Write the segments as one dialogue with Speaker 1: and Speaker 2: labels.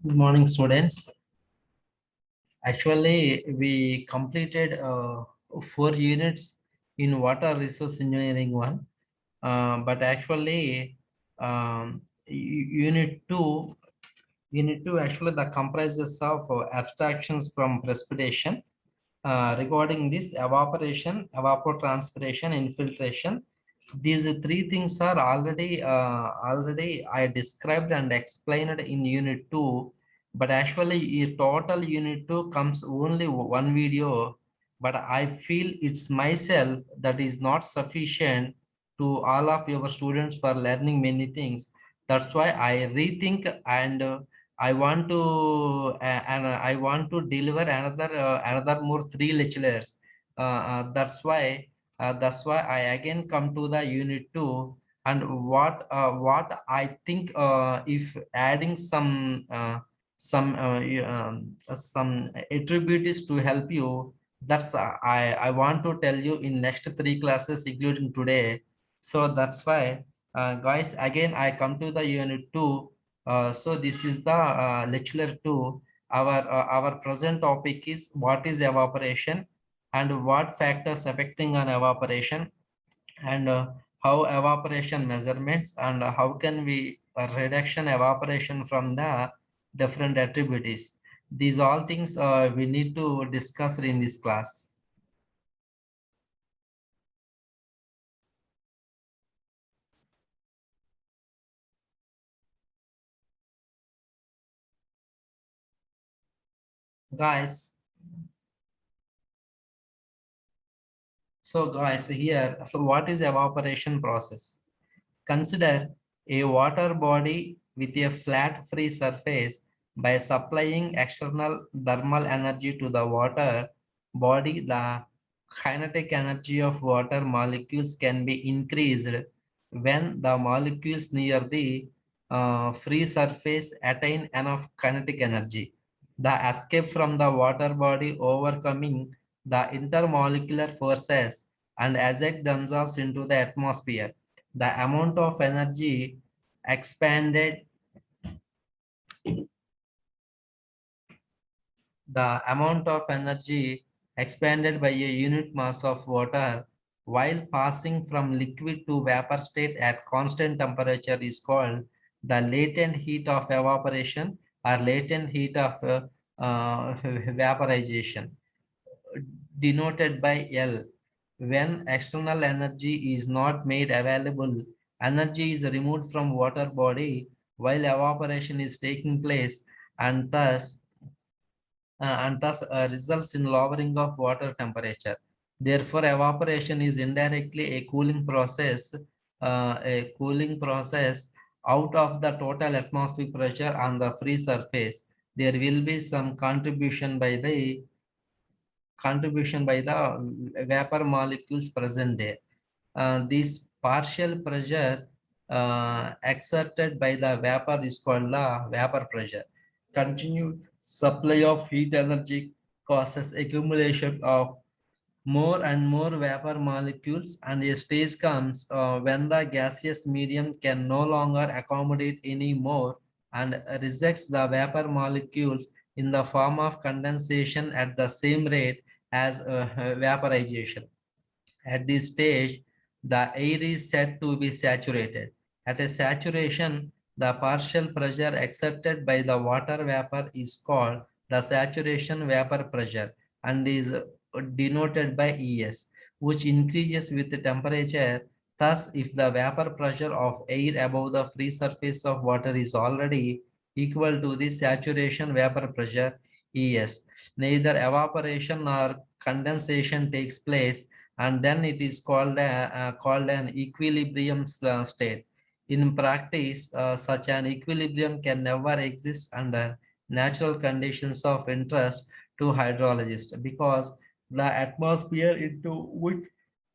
Speaker 1: Good morning, students. Actually, we completed 4 units in water resource engineering one, but actually, unit two actually that comprises of abstractions from precipitation. Regarding this evaporation, evapotranspiration, infiltration, these three things are already I described and explained in unit 2, but actually a total unit 2 comes only one video, but I feel it's myself that is not sufficient to all of your students for learning many things. That's why I rethink and I want to deliver another more 3 lectures. That's why I again come to the unit 2, and what I think, if adding some attributes to help you, that's I want to tell you in next 3 classes including today. So that's why, guys, again I come to the unit 2. So this is the lecture 2. Our present topic is what is evaporation and what factors affecting on evaporation, and how evaporation measurements, and how can we reduction evaporation from the different attributes. These all things we need to discuss in this class. Guys, so what is evaporation process? Consider a water body with a flat free surface. By supplying external thermal energy to the water body, the kinetic energy of water molecules can be increased when the molecules near the free surface attain enough kinetic energy. The escape from the water body, overcoming the intermolecular forces and eject themselves into the atmosphere. The amount of energy expanded the amount of energy expanded by a unit mass of water while passing from liquid to vapor state at constant temperature is called the latent heat of evaporation, or latent heat of vaporization, denoted by L. When external energy is not made available, energy is removed from water body while evaporation is taking place, and thus results in lowering of water temperature. Therefore, evaporation is indirectly a cooling process out of the total atmospheric pressure on the free surface. There will be some contribution by the vapor molecules present there. This partial pressure exerted by the vapor is called the vapor pressure. Continued supply of heat energy causes accumulation of more and more vapor molecules, and a stage comes when the gaseous medium can no longer accommodate any more and rejects the vapor molecules in the form of condensation at the same rate as vaporization. At this stage, the air is said to be saturated. At a saturation, the partial pressure exerted by the water vapor is called the saturation vapor pressure and is denoted by ES, which increases with the temperature. Thus, if the vapor pressure of air above the free surface of water is already equal to the saturation vapor pressure, ES, neither evaporation nor condensation takes place, and then it is called an equilibrium state. In practice, such an equilibrium can never exist under natural conditions of interest to hydrologists, because the atmosphere into which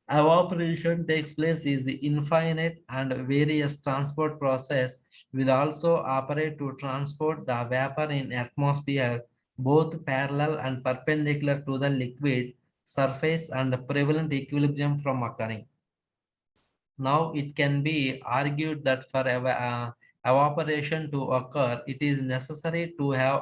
Speaker 1: evaporation takes place is infinite, and various transport process will also operate to transport the vapor in atmosphere both parallel and perpendicular to the liquid surface and prevalent equilibrium from occurring. Now it can be argued that for evaporation to occur, it is necessary to have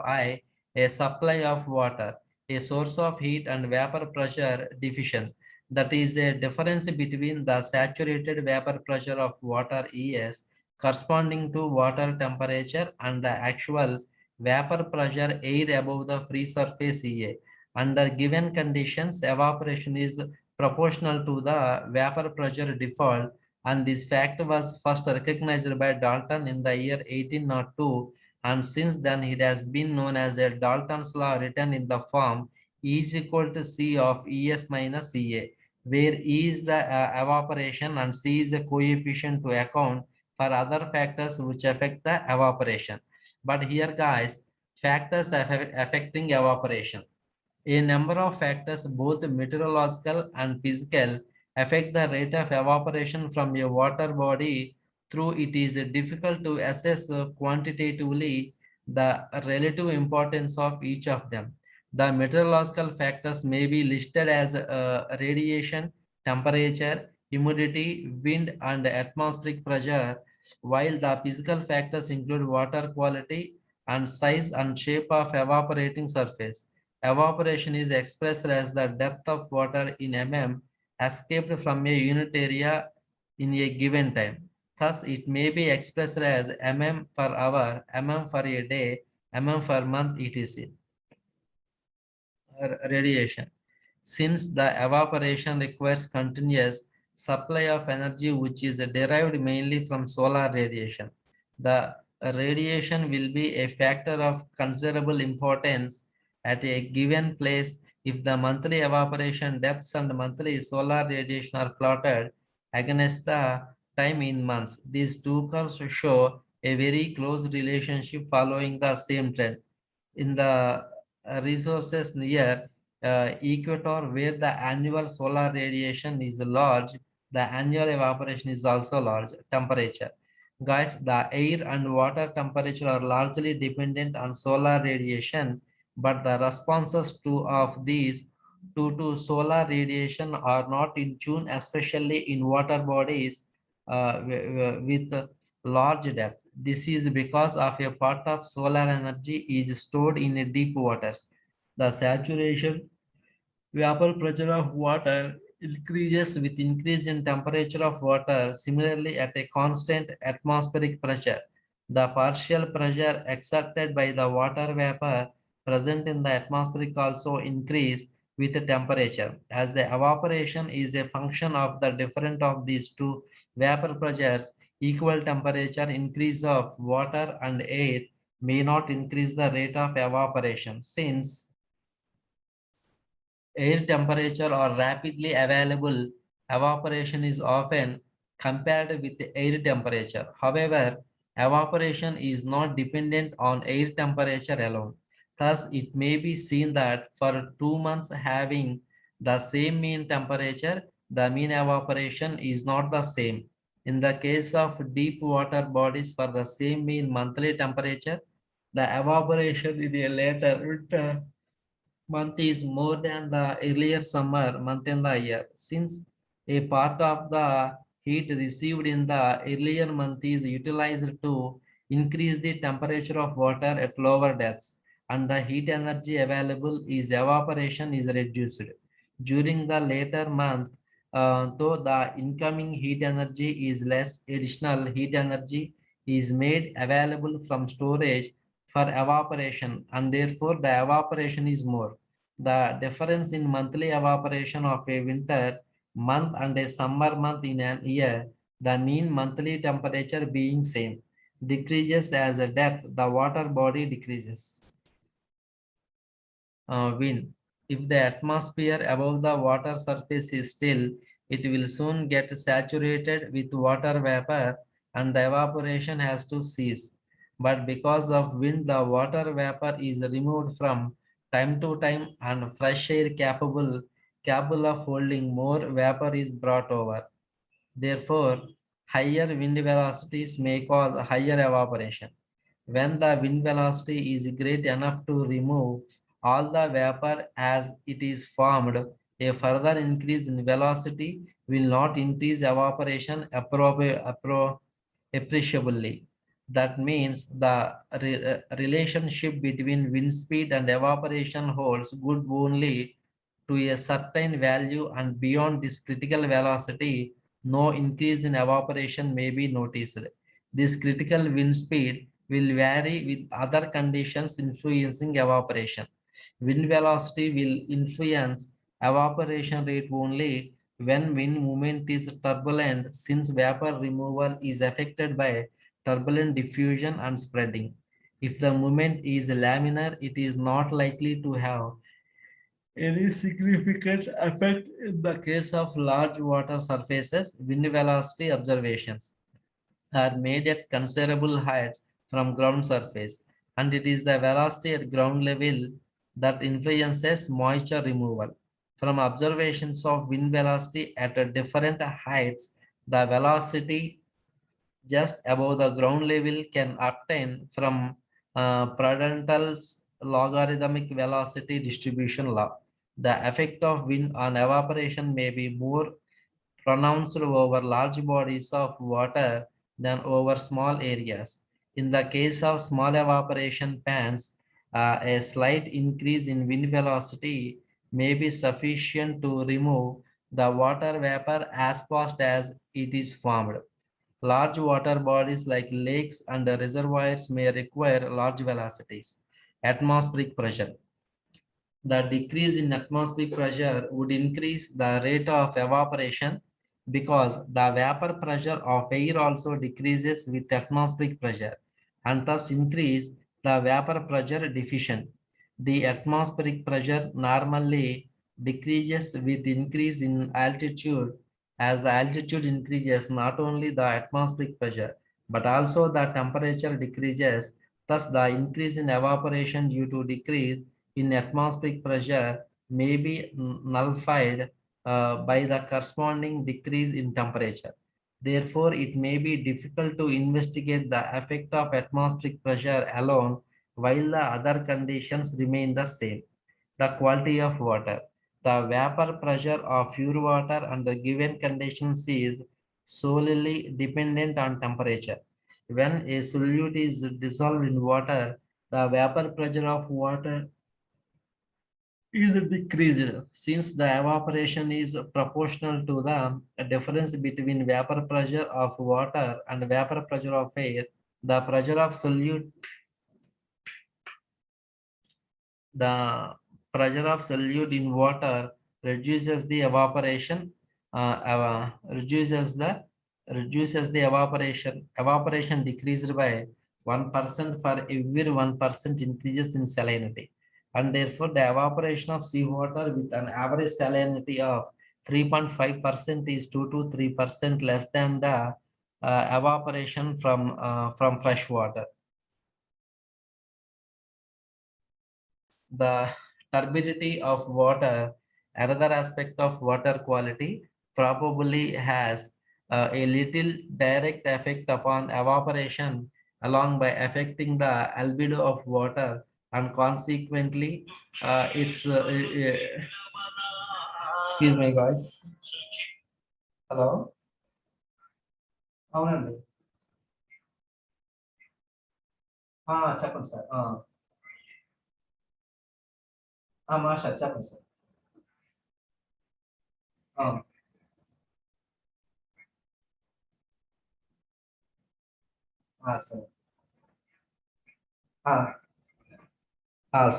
Speaker 1: a supply of water, a source of heat and vapor pressure deficient. That is a difference between the saturated vapor pressure of water ES corresponding to water temperature and the actual vapor pressure air above the free surface EA. Under given conditions, evaporation is proportional to the vapor pressure default, and this fact was first recognized by Dalton in the year 1802, and since then it has been known as a Dalton's law, written in the form E is equal to C of ES minus EA, where E is the evaporation and C is a coefficient to account for other factors which affect the evaporation. But here guys, factors affecting evaporation. A number of factors, both meteorological and physical, affect the rate of evaporation from a water body. Through it is difficult to assess quantitatively the relative importance of each of them. The meteorological factors may be listed as radiation, temperature, humidity, wind, and atmospheric pressure, while the physical factors include water quality and size and shape of evaporating surface. Evaporation is expressed as the depth of water in mm escaped from a unit area in a given time. Thus, it may be expressed as mm per hour, mm for a day, mm per month, etc. Radiation. Since the evaporation requires continuous supply of energy which is derived mainly from solar radiation, the radiation will be a factor of considerable importance at a given place if the monthly evaporation depths and monthly solar radiation are plotted against the time in months. These two curves show a very close relationship following the same trend. In the resources near equator where the annual solar radiation is large, the annual evaporation is also large. Temperature. Guys, the air and water temperature are largely dependent on solar radiation, but the responses to of these to solar radiation are not in tune, especially in water bodies with large depth. This is because of a part of solar energy is stored in a deep waters. The saturation vapor pressure of water increases with increase in temperature of water. Similarly, at a constant atmospheric pressure, the partial pressure exerted by the water vapor present in the atmosphere also increase with the temperature. As the evaporation is a function of the difference of these two vapor pressures, equal temperature increase of water and air may not increase the rate of evaporation, since air temperature are rapidly available, evaporation is often compared with air temperature. However, evaporation is not dependent on air temperature alone. Thus, it may be seen that for 2 months having the same mean temperature, the mean evaporation is not the same. In the case of deep water bodies for the same mean monthly temperature, the evaporation in a later winter month is more than the earlier summer month in the year, since a part of the heat received in the earlier month is utilized to increase the temperature of water at lower depths, and the heat energy available is evaporation is reduced. During the later month, though the incoming heat energy is less, additional heat energy is made available from storage for evaporation, and therefore the evaporation is more. The difference in monthly evaporation of a winter month and a summer month in an year, the mean monthly temperature being same, decreases as a depth the water body decreases. Wind. If the atmosphere above the water surface is still, it will soon get saturated with water vapor and the evaporation has to cease. But because of wind, the water vapor is removed from time to time and fresh air capable of holding more vapor is brought over. Therefore, higher wind velocities may cause higher evaporation. When the wind velocity is great enough to remove all the vapor as it is formed, a further increase in velocity will not increase evaporation appreciably. That means the relationship between wind speed and evaporation holds good only to a certain value, and beyond this critical velocity, no increase in evaporation may be noticed. This critical wind speed will vary with other conditions influencing evaporation. Wind velocity will influence evaporation rate only when wind movement is turbulent, since vapor removal is affected by turbulent diffusion and spreading. If the movement is laminar, it is not likely to have any significant effect in the case of large water surfaces. Wind velocity observations are made at considerable heights from ground surface, and it is the velocity at ground level that influences moisture removal. From observations of wind velocity at different heights, the velocity just above the ground level can obtain from Prudential's logarithmic velocity distribution law. The effect of wind on evaporation may be more pronounced over large bodies of water than over small areas. In the case of small evaporation pans, a slight increase in wind velocity may be sufficient to remove the water vapor as fast as it is formed. Large water bodies like lakes and reservoirs may require large velocities. Atmospheric pressure. The decrease in atmospheric pressure would increase the rate of evaporation because the vapor pressure of air also decreases with atmospheric pressure, and thus increase the vapor pressure deficient. The atmospheric pressure normally decreases with increase in altitude. As the altitude increases, not only the atmospheric pressure but also the temperature decreases. Thus, the increase in evaporation due to decrease in atmospheric pressure may be nullified by the corresponding decrease in temperature. Therefore, it may be difficult to investigate the effect of atmospheric pressure alone while the other conditions remain the same. The quality of water. The vapor pressure of pure water under given conditions is solely dependent on temperature. When a solute is dissolved in water, the vapor pressure of water is decreased, since the evaporation is proportional to the difference between vapor pressure of water and vapor pressure of air. The pressure of solute, the pressure of solute in water reduces the evaporation, reduces the evaporation. Evaporation decreased by 1% for every 1% increases in salinity, and therefore the evaporation of seawater with an average salinity of 3.5% is 2 to 3% less than the evaporation from fresh water. The turbidity of water, another aspect of water quality, probably has a little direct effect upon evaporation, along by affecting the albedo of water, and consequently it's excuse me guys. Hello. అవునండి. చెప్పండి sir. Master చెప్పండి sir. Sir.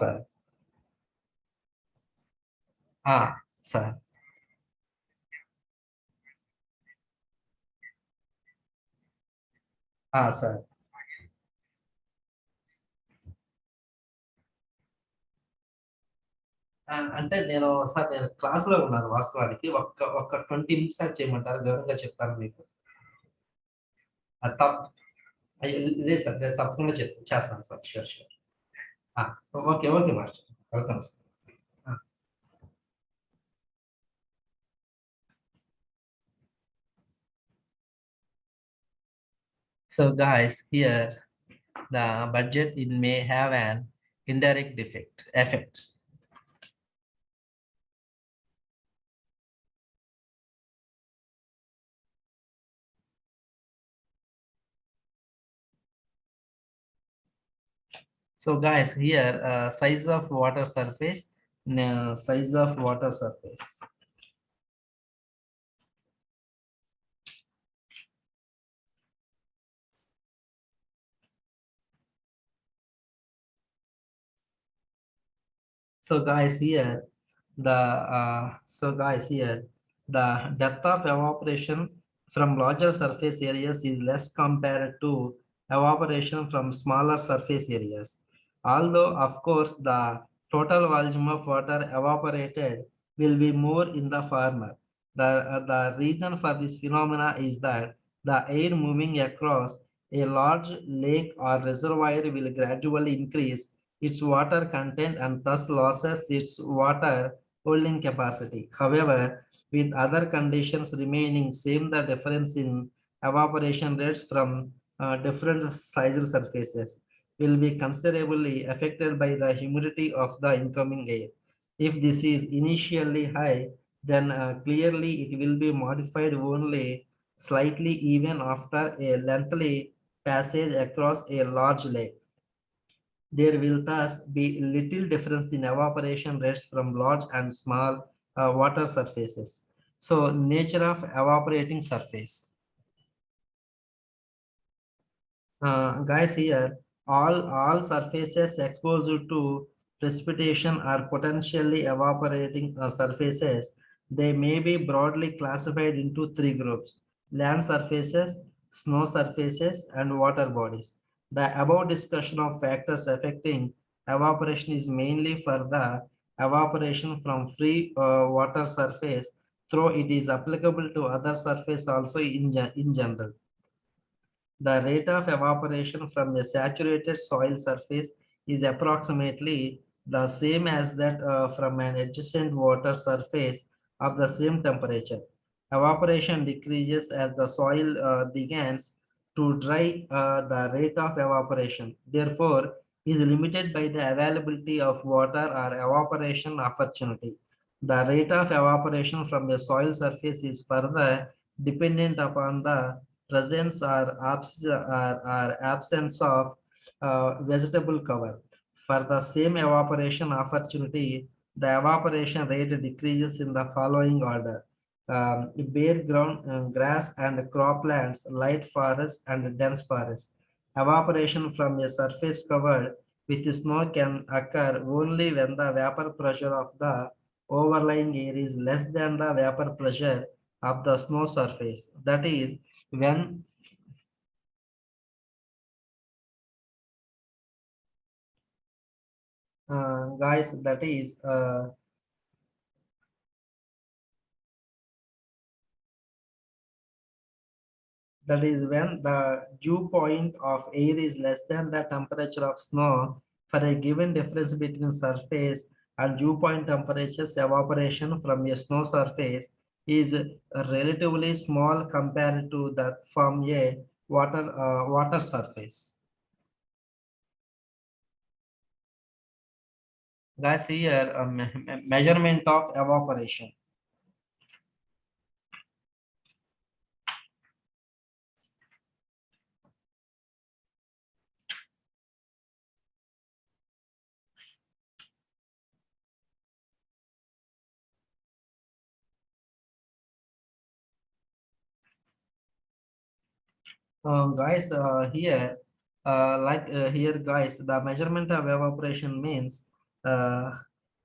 Speaker 1: Sir. Sir. Sir. అంటే నేను క్లాస్‌లో ఉన్నాను వాస్తవానికి. ఒక్క 20 minutes అది చేయమంటారా? వివరంగా చెప్తాను మీకు. అది తప్ అయ్యో! లేదు సార్. నేను తప్పకుండా చేస్తాను సార్. ష్యూర్. ష్యూర్. ఆ! Okay. Okay master. Welcome sir. ఆ! So guys, here the budget it may have an indirect effect. So guys, here size of water surface, size of water surface. So guys, here the depth of evaporation from larger surface areas is less compared to evaporation from smaller surface areas. Although, of course, the total volume of water evaporated will be more in the former. The reason for this phenomena is that the air moving across a large lake or reservoir will gradually increase its water content and thus loses its water holding capacity. However, with other conditions remaining same, the difference in evaporation rates from different sized surfaces will be considerably affected by the humidity of the incoming air. If this is initially high, then clearly it will be modified only slightly even after a lengthy passage across a large lake. There will thus be little difference in evaporation rates from large and small water surfaces. So, nature of evaporating surface. Guys, here all surfaces exposed to precipitation are potentially evaporating surfaces. They may be broadly classified into three groups: land surfaces, snow surfaces, and water bodies. The above discussion of factors affecting evaporation is mainly for the evaporation from free water surface, though it is applicable to other surface also in general. The rate of evaporation from a saturated soil surface is approximately the same as that from an adjacent water surface of the same temperature. Evaporation decreases as the soil begins to dry. The rate of evaporation, therefore, is limited by the availability of water or evaporation opportunity. The rate of evaporation from a soil surface is further dependent upon the presence or absence of vegetable cover. For the same evaporation opportunity, the evaporation rate decreases in the following order: bare ground, grass and croplands, light forest and dense forest. Evaporation from a surface covered with snow can occur only when the vapor pressure of the overlying air is less than the vapor pressure of the snow surface. That is, when guys that is when the dew point of air is less than the temperature of snow for a given difference between surface and dew point temperatures. Evaporation from a snow surface is relatively small compared to that from a water surface. Guys, here measurement of evaporation. Guys, here, guys, the measurement of evaporation means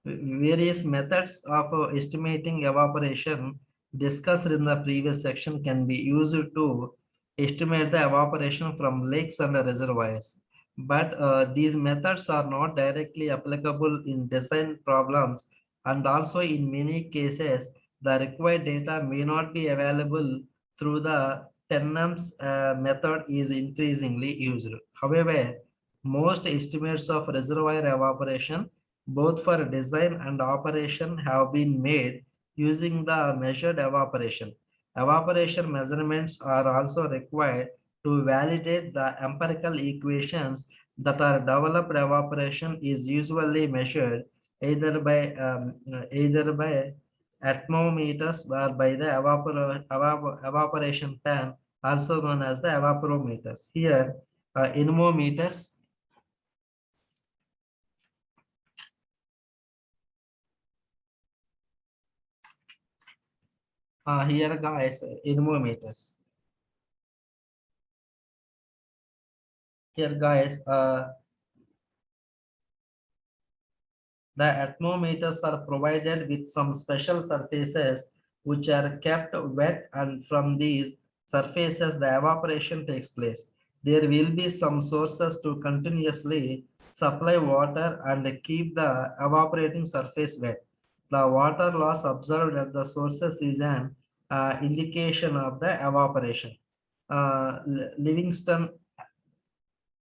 Speaker 1: various methods of estimating evaporation discussed in the previous section can be used to estimate the evaporation from lakes and reservoirs. But these methods are not directly applicable in design problems, and also in many cases, the required data may not be available through the Tennant's method is increasingly used. However, most estimates of reservoir evaporation, both for design and operation, have been made using the measured evaporation. Evaporation measurements are also required to validate the empirical equations that are developed. Evaporation is usually measured either by atmometers or by the evaporation pan, also known as the evaporometers. Here, anemometers Here guys, anemometers. Here guys, the atmometers are provided with some special surfaces which are kept wet, and from these surfaces the evaporation takes place. There will be some sources to continuously supply water and keep the evaporating surface wet. The water loss observed at the sources is an indication of the evaporation. Livingston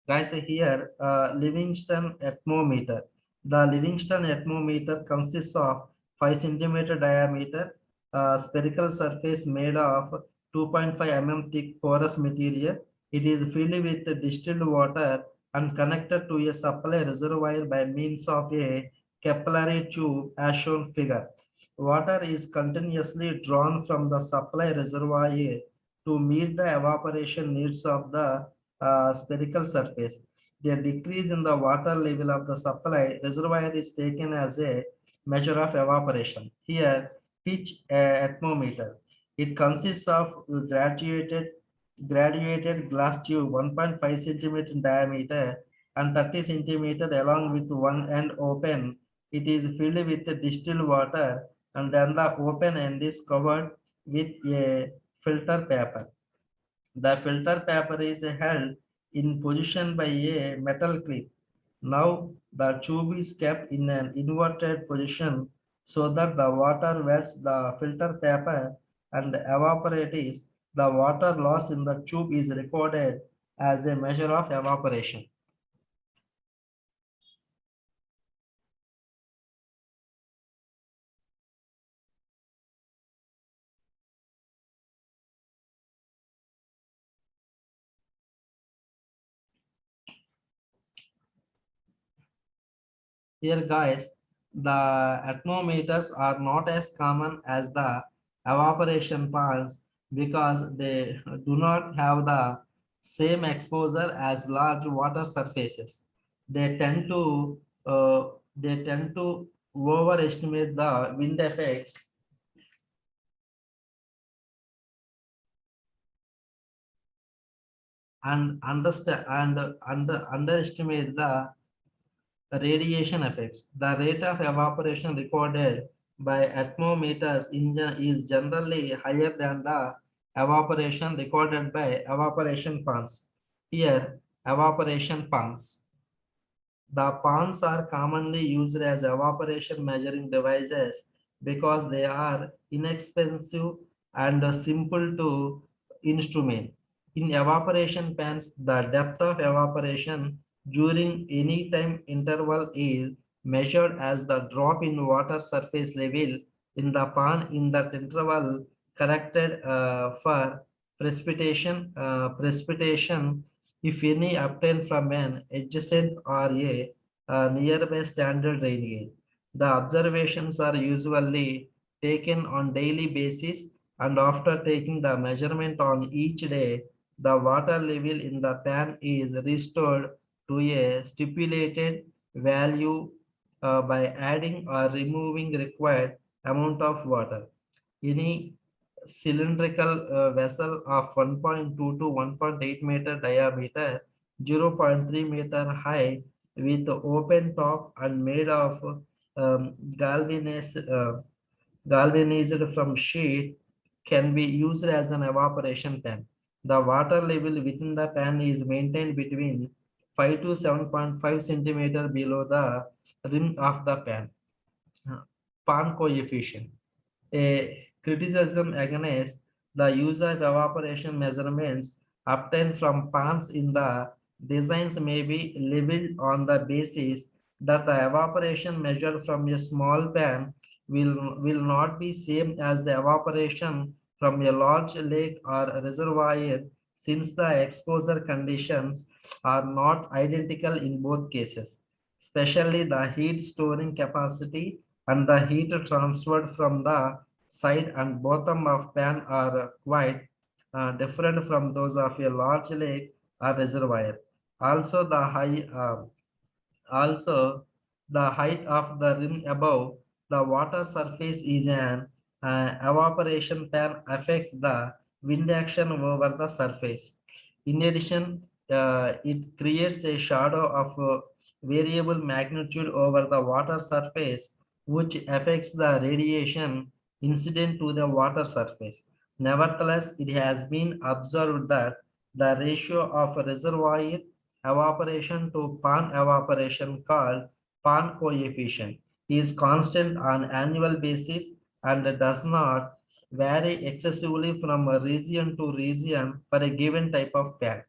Speaker 1: Guys, here Livingston atmometer. The Livingston atmometer consists of 5 centimeter diameter spherical surface made of 2.5 mm thick porous material. It is filled with distilled water and connected to a supply reservoir by means of a capillary tube as shown figure. Water is continuously drawn from the supply reservoir to meet the evaporation needs of the spherical surface. The decrease in the water level of the supply reservoir is taken as a measure of evaporation. Here, pitch atmometer. It consists of graduated glass tube 1.5 centimeter in diameter and 30 centimeter along with one end open. It is filled with distilled water, and then the open end is covered with a filter paper. The filter paper is held in position by a metal clip. Now the tube is kept in an inverted position so that the water wets the filter paper and evaporates. The water loss in the tube is recorded as a measure of evaporation. Here guys, the atmometers are not as common as the evaporation ponds because they do not have the same exposure as large water surfaces. They tend to uh, they tend to overestimate the wind effects and underestimate the radiation effects. The rate of evaporation recorded by atmometers is generally higher than the evaporation recorded by evaporation ponds. Here, evaporation ponds. The ponds are commonly used as evaporation measuring devices because they are inexpensive and simple to instrument. In evaporation pans, the depth of evaporation during any time interval is measured as the drop in water surface level in the pan in that interval corrected for precipitation if any obtained from an adjacent or a nearby standard rain gauge. The observations are usually taken on daily basis, and after taking the measurement on each day, the water level in the pan is restored to a stipulated value by adding or removing required amount of water. Any cylindrical vessel of 1.2 to 1.8 meter diameter, 0.3 meter high, with open top and made of galvanized from sheet can be used as an evaporation pan. The water level within the pan is maintained between 5 to 7.5 centimeter below the rim of the pan. Pan coefficient. A criticism against the use of evaporation measurements obtained from pans in the designs may be leveled on the basis that the evaporation measured from a small pan will not be same as the evaporation from a large lake or reservoir, since the exposure conditions are not identical in both cases, especially the heat storing capacity and the heat transferred from the side and bottom of pan are quite different from those of a large lake or reservoir. Also, the height of the rim above the water surface is an Evaporation pan affects the wind action over the surface. In addition, it creates a shadow of variable magnitude over the water surface, which affects the radiation incident to the water surface. Nevertheless, it has been observed that the ratio of reservoir evaporation to pond evaporation, called pond coefficient, is constant on annual basis and does not vary excessively from a region to region for a given type of fan.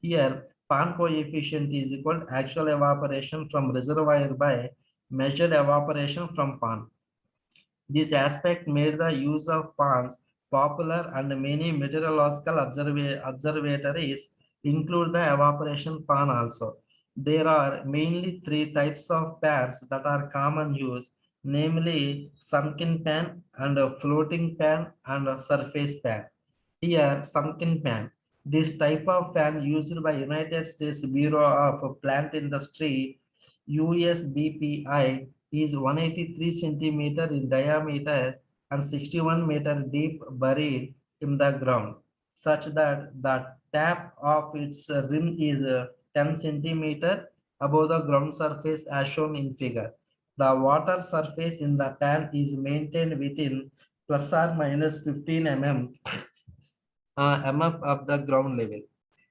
Speaker 1: Here, pond coefficient is equal to actual evaporation from reservoir by measured evaporation from pond. This aspect made the use of ponds popular, and many meteorological observatories include the evaporation pan also. There are mainly three types of pans that are common use, namely sunken pan and a floating pan and a surface pan. Here, sunken pan. This type of fan used by United States Bureau of Plant Industry USBPI is 183 centimeter in diameter and 61-meter deep, buried in the ground, such that the tap of its rim is 10 centimeter above the ground surface as shown in figure. The water surface in the pan is maintained within plus or minus 15 mf of the ground level.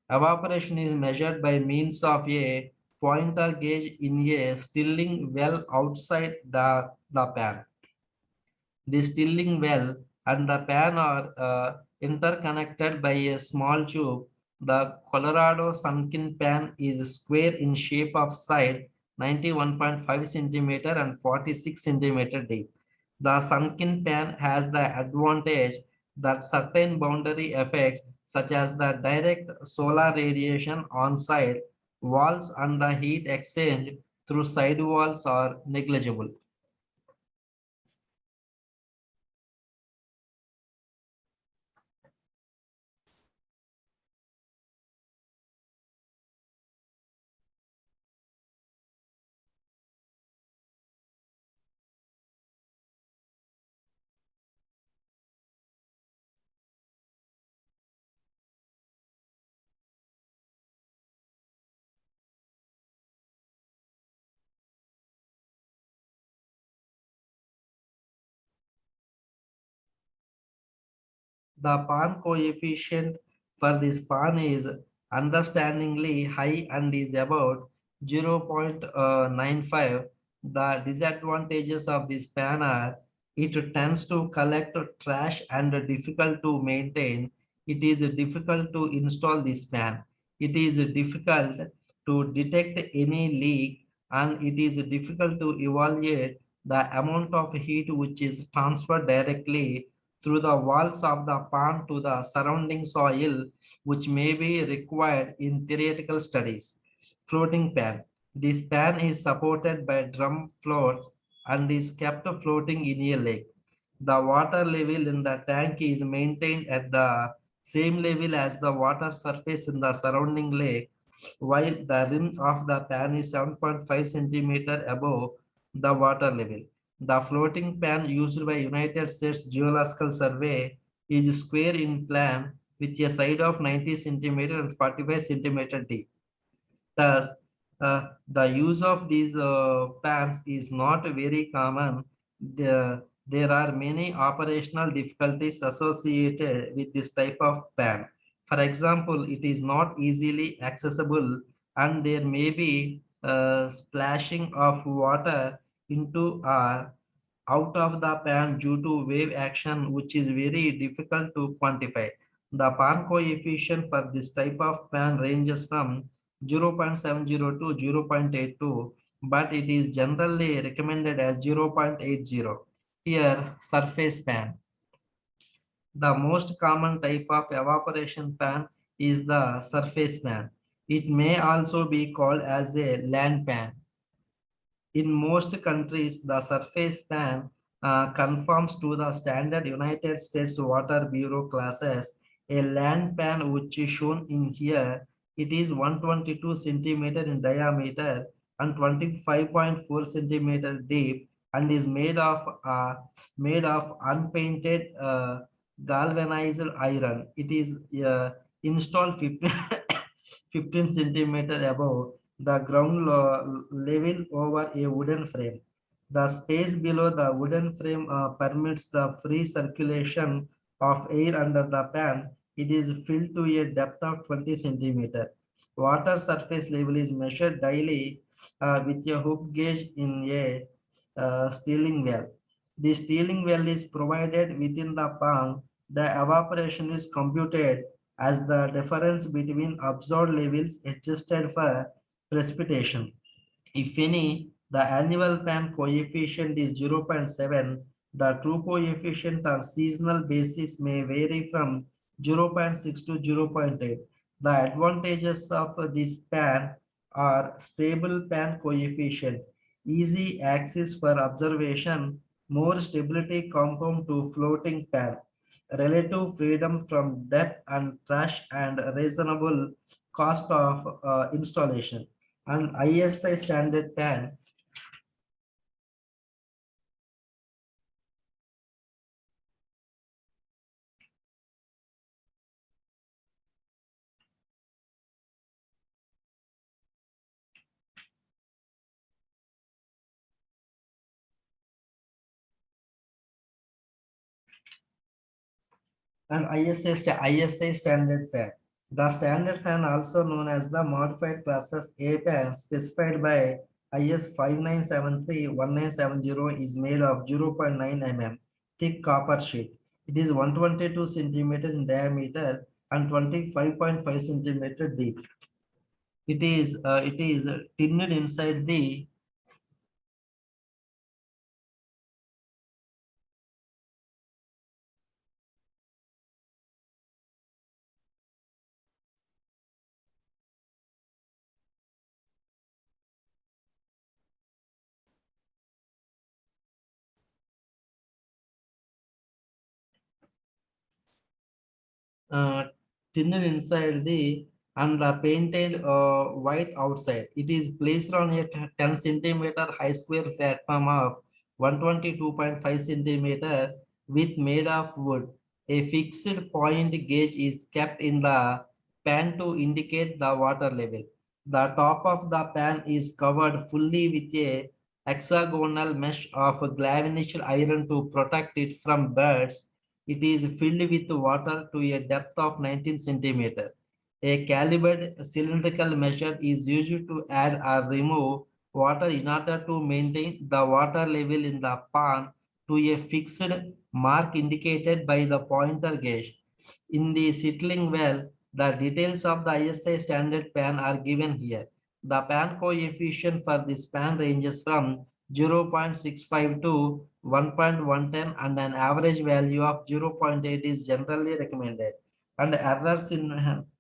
Speaker 1: Evaporation is measured by means of a pointer gauge in a stilling well outside the pan. The stilling well and the pan are interconnected by a small tube. The Colorado sunken pan is square in shape of side 91.5 centimeter and 46 centimeter deep. The sunken pan has the advantage that certain boundary effects such as the direct solar radiation on side walls and the heat exchange through side walls are negligible. The pan coefficient for this pan is understandingly high and is about 0.95. The disadvantages of this pan are it tends to collect trash and difficult to maintain. It is difficult to install this pan. It is difficult to detect any leak, and it is difficult to evaluate the amount of heat which is transferred directly through the walls of the pond to the surrounding soil, which may be required in theoretical studies. Floating pan. This pan is supported by drum floats and is kept floating in a lake. The water level in the tank is maintained at the same level as the water surface in the surrounding lake, while the rim of the pan is 7.5 centimeter above the water level. The floating pan used by United States Geological Survey is square in plan with a side of 90 centimeter and 45 centimeter deep. Thus, the use of these pans is not very common. There are many operational difficulties associated with this type of pan. For example, it is not easily accessible, and there may be splashing of water into or out of the pan due to wave action, which is very difficult to quantify. The pan coefficient for this type of pan ranges from 0.70 to 0.82, but it is generally recommended as 0.80. Here, surface pan. The most common type of evaporation pan is the surface pan. It may also be called as a land pan. In most countries, the surface pan conforms to the standard United States Water Bureau classes. A land pan, which is shown in here, it is 122 centimeter in diameter and 25.4 centimeter deep and is made of unpainted galvanized iron. It is installed 15 centimeter above the ground level over a wooden frame. The space below the wooden frame permits the free circulation of air under the pan. It is filled to a depth of 20 centimeter. Water surface level is measured daily with a hook gauge in a steering well. The steering well is provided within the pan. The evaporation is computed as the difference between absorbed levels adjusted for precipitation. If any, the annual pan coefficient is 0.7. The true coefficient on seasonal basis may vary from 0.6 to 0.8. The advantages of this pan are stable pan coefficient, easy access for observation, more stability compound to floating pan, relative freedom from depth and trash, and reasonable cost of installation. And ISI standard pan. And ISI standard fan. The standard fan, also known as the modified classes A pan, specified by IS 5973-1970, is made of 0.9 mm thick copper sheet. It is 122 centimeter in diameter and 25.5 centimeter deep. It is tinned inside the uh, tinned inside the and the painted white outside. It is placed on a 10 centimeter high square platform of 122.5 centimeter with made of wood. A fixed point gauge is kept in the pan to indicate the water level. The top of the pan is covered fully with a hexagonal mesh of galvanized iron to protect it from birds. It is filled with water to a depth of 19 centimeter. A calibrated cylindrical measure is used to add or remove water in order to maintain the water level in the pan to a fixed mark indicated by the pointer gauge. In the settling well, the details of the ISI standard pan are given here. The pan coefficient for this pan ranges from 0.65 to 1.110, and an average value of 0.8 is generally recommended. And errors in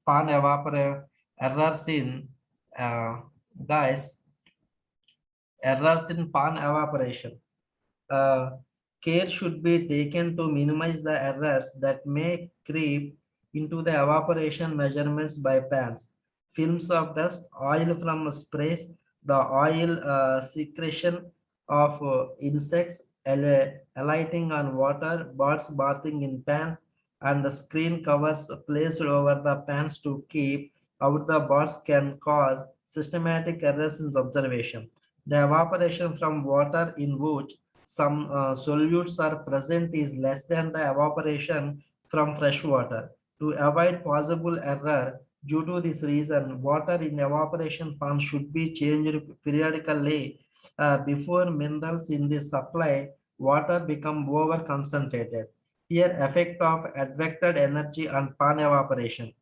Speaker 1: pan evaporation, errors in uh, guys, errors in pan evaporation. Uh, Care should be taken to minimize the errors that may creep into the evaporation measurements by pans. Films of dust, oil from sprays, the oil secretion of insects alighting on water, birds bathing in pans, and the screen covers placed over the pans to keep out the birds can cause systematic errors in observation. The evaporation from water in which some solutes are present is less than the evaporation from fresh water. To avoid possible error due to this reason, water in evaporation pond should be changed periodically before minerals in the supply water become over concentrated. Here, effect of advected energy on pan evaporation.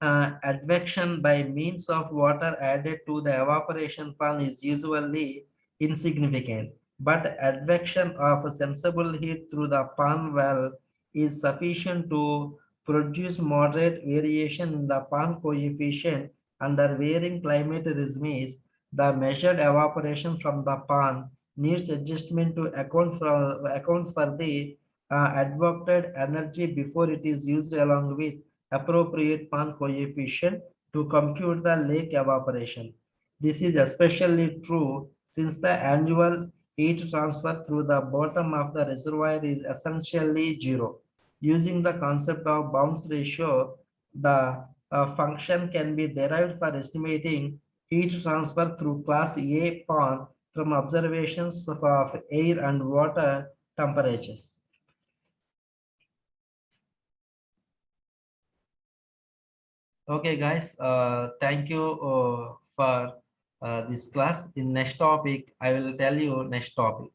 Speaker 1: Advection by means of water added to the evaporation pan is usually insignificant, but advection of sensible heat through the pan well is sufficient to produce moderate variation in the pan coefficient under varying climate regimes. The measured evaporation from the pan needs adjustment to account for the advected energy before it is used along with appropriate pan coefficient to compute the lake evaporation. This is especially true since the annual heat transfer through the bottom of the reservoir is essentially zero. Using the concept of bounce ratio, the function can be derived for estimating heat transfer through class A pond from observations of air and water temperatures. Okay, guys, thank you for this class. In next topic, I will tell you next topic.